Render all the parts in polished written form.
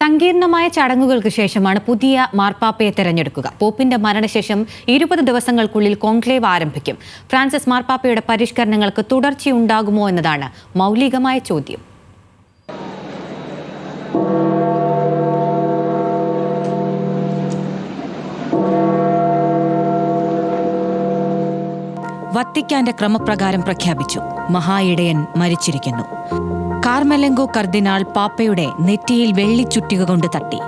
സങ്കീർണമായ ചടങ്ങുകൾക്ക് ശേഷമാണ് പുതിയ മാർപ്പാപ്പയെ തെരഞ്ഞെടുക്കുക. പോപ്പിന്റെ മരണശേഷം 20 ദിവസങ്ങൾക്കുള്ളിൽ കോൺക്ലേവ് ആരംഭിക്കും. ഫ്രാൻസിസ് മാർപ്പാപ്പയുടെ പരിഷ്കരണങ്ങൾക്ക് തുടർച്ചയുണ്ടാകുമോ എന്നതാണ് മൗലികമായ ചോദ്യം. വത്തിക്കാന്റെ ക്രമപ്രകാരം പ്രഖ്യാപിച്ചു. മഹായിടയൻ മരിച്ചിരിക്കുന്നു. കാർമെലെങ്കോ കർദിനാൾ പാപ്പയുടെ നെറ്റിയിൽ വെള്ളിച്ചുറ്റിക കൊണ്ട് തട്ടി.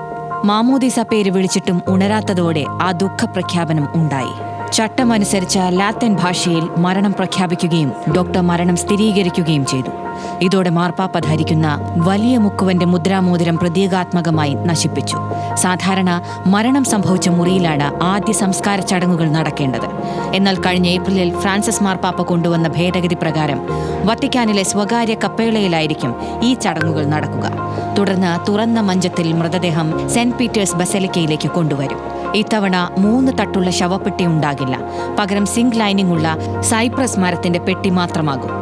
മാമോദീസ പേര് വിളിച്ചിട്ടും ഉണരാത്തതോടെ ആ ദുഃഖപ്രഖ്യാപനം ഉണ്ടായി. ചട്ടമനുസരിച്ച് ലാത്തിൻ ഭാഷയിൽ മരണം പ്രഖ്യാപിക്കുകയും ഡോക്ടർ മരണം സ്ഥിരീകരിക്കുകയും ചെയ്തു. ഇതോടെ മാർപ്പാപ്പ ധരിക്കുന്ന വലിയ മുക്കുവന്റെ മുദ്രാമോതിരം പ്രതീകാത്മകമായി നശിപ്പിച്ചു. സാധാരണ മരണം സംഭവിച്ച മുറിയിലാണ് ആദ്യ സംസ്കാര ചടങ്ങുകൾ നടക്കേണ്ടത്. എന്നാൽ കഴിഞ്ഞ ഏപ്രിലിൽ ഫ്രാൻസിസ് മാർപ്പാപ്പ കൊണ്ടുവന്ന ഭേദഗതി പ്രകാരം വത്തിക്കാനിലെ സ്വകാര്യ കപ്പേളയിലായിരിക്കും ഈ ചടങ്ങുകൾ നടക്കുക. തുടർന്ന് തുറന്ന മഞ്ചത്തിൽ മൃതദേഹം സെന്റ് പീറ്റേഴ്സ് ബസലിക്കയിലേക്ക് കൊണ്ടുവരും. ഇത്തവണ 3 തട്ടുള്ള ശവപ്പെട്ടി ഉണ്ടാകില്ല. പകരം സിങ്ക് ലൈനിംഗ് ഉള്ള സൈപ്രസ് മരത്തിന്റെ പെട്ടി മാത്രമാകും.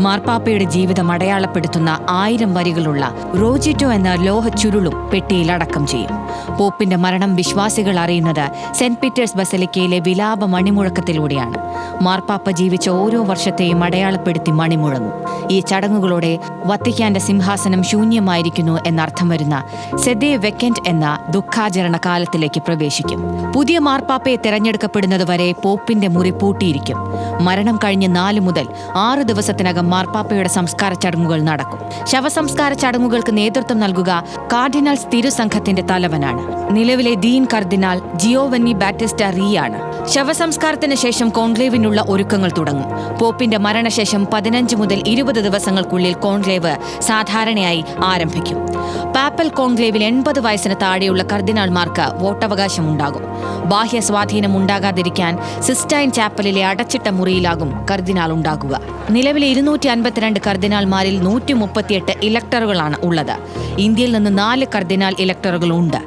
മാർപ്പാപ്പയുടെ ജീവിതം അടയാളപ്പെടുത്തുന്ന 1000 വരികളുള്ള റോജിറ്റോ എന്ന ലോഹ ചുരുളും പെട്ടിയിൽ അടക്കം ചെയ്യും. പോപ്പിന്റെ മരണം വിശ്വാസികൾ അറിയുന്നത് സെന്റ് പീറ്റേഴ്സ് ബസലിക്കയിലെ വിലാപ മണിമുഴക്കത്തിലൂടെയാണ്. മാർപ്പാപ്പ ജീവിച്ച ഓരോ വർഷത്തെയും അടയാളപ്പെടുത്തി മണിമുഴങ്ങും. ഈ ചടങ്ങുകളോടെ വത്തിക്കാന്റെ സിംഹാസനം ശൂന്യമായിരിക്കുന്നു എന്നർത്ഥം വരുന്ന സെദേ വെക്കന്റ് എന്ന ദുഃഖാചരണ കാലത്തിലേക്ക് പ്രവേശിക്കും. പുതിയ മാർപ്പാപ്പയെ തെരഞ്ഞെടുക്കപ്പെടുന്നതുവരെ പോപ്പിന്റെ മുറി പൂട്ടിയിരിക്കും. മരണം കഴിഞ്ഞ് 4 മുതൽ 6 ദിവസത്തിനകം മാർപ്പാപ്പയുടെ സംസ്കാര ചടങ്ങുകൾ നടക്കും. ശവസംസ്കാര ചടങ്ങുകൾക്ക് നേതൃത്വം നൽകുക കാർഡിനൽസ് തിരുസംഘത്തിന്റെ തലവനാണ്. നിലവിലെ ഡീൻ കർദിനാൾ ജിയോവന്നി ബാറ്റിസ്റ്റ റീയാണ്. ശവസംസ്കാരത്തിന് ശേഷം കോൺക്ലേവിനുള്ള ഒരുക്കങ്ങൾ തുടങ്ങും. പോപ്പിന്റെ മരണശേഷം 15 മുതൽ 20 ദിവസങ്ങൾക്കുള്ളിൽ കോൺക്ലേവ് സാധാരണയായി ആരംഭിക്കും. പാപ്പൽ കോൺക്ലേവിൽ 80 വയസ്സിന് താഴെയുള്ള കർദിനാൾമാർക്ക് വോട്ടവകാശം ഉണ്ടാകും. ബാഹ്യ സ്വാധീനം ഉണ്ടാകാതിരിക്കാൻ സിസ്റ്റൈൻ ചാപ്പലിലെ അടച്ചിട്ട മുറിയിലാകും കർദിനാൾ ഉണ്ടാകുക. നിലവിലെ 252 കർദിനാൾമാരിൽ 138 ഇലക്ടറുകളാണ് ഉള്ളത്. ഇന്ത്യയിൽ നിന്ന് 4 കർദിനാൾ ഇലക്ടറുകൾ ഉണ്ട്.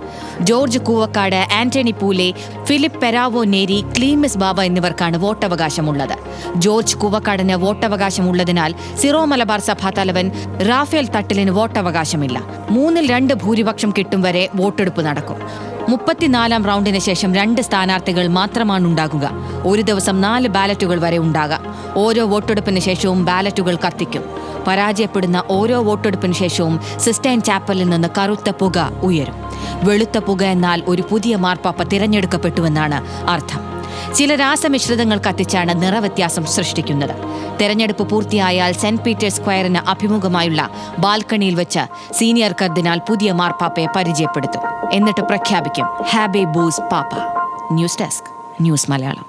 ജോർജ് കൂവക്കാട്, ആന്റണി പൂലെ, ഫിലിപ്പ് പെരാവോ നേരി, ക്ലീമിസ് ബാബ എന്നിവർക്കാണ് വോട്ടവകാശമുള്ളത്. ജോർജ് കൂവക്കാടിന് വോട്ടവകാശമുള്ളതിനാൽ സിറോ മലബാർ സഭാ തലവൻ റാഫേൽ തട്ടിലിന് വോട്ടവകാശമില്ല. 3/2 ഭൂരിപക്ഷം കിട്ടും വരെ വോട്ടെടുപ്പ് നടക്കും. 34-ാം റൗണ്ടിന് ശേഷം 2 സ്ഥാനാർത്ഥികൾ മാത്രമാണ് ഉണ്ടാകുക. ഒരു ദിവസം 4 ബാലറ്റുകൾ വരെ ഉണ്ടാകാം. ഓരോ വോട്ടെടുപ്പിന് ശേഷവും ബാലറ്റുകൾ കത്തിക്കും. പരാജയപ്പെടുന്ന ഓരോ വോട്ടെടുപ്പിന് ശേഷവും സിസ്റ്റൈൻ ചാപ്പലിൽ നിന്ന് കറുത്ത പുക ഉയരും. വെളുത്ത പുക എന്നാൽ ഒരു പുതിയ മാർപ്പാപ്പ തിരഞ്ഞെടുക്കപ്പെട്ടുവെന്നാണ് അർത്ഥം. ചില രാസമിശ്രിതങ്ങൾ കത്തിച്ചാണ് നിറവ്യത്യാസം സൃഷ്ടിക്കുന്നത്. തെരഞ്ഞെടുപ്പ് പൂർത്തിയായാൽ സെന്റ് പീറ്റേഴ്സ് സ്ക്വയറിന് അഭിമുഖമായുള്ള ബാൽക്കണിയിൽ വെച്ച് സീനിയർ കർദിനാൾ പുതിയ മാർപ്പാപ്പയെ പരിചയപ്പെടുത്തും. എന്നിട്ട് പ്രഖ്യാപിക്കും ഹാബേ ബൂസ് പാപ്പ. News desk, news Malayalam.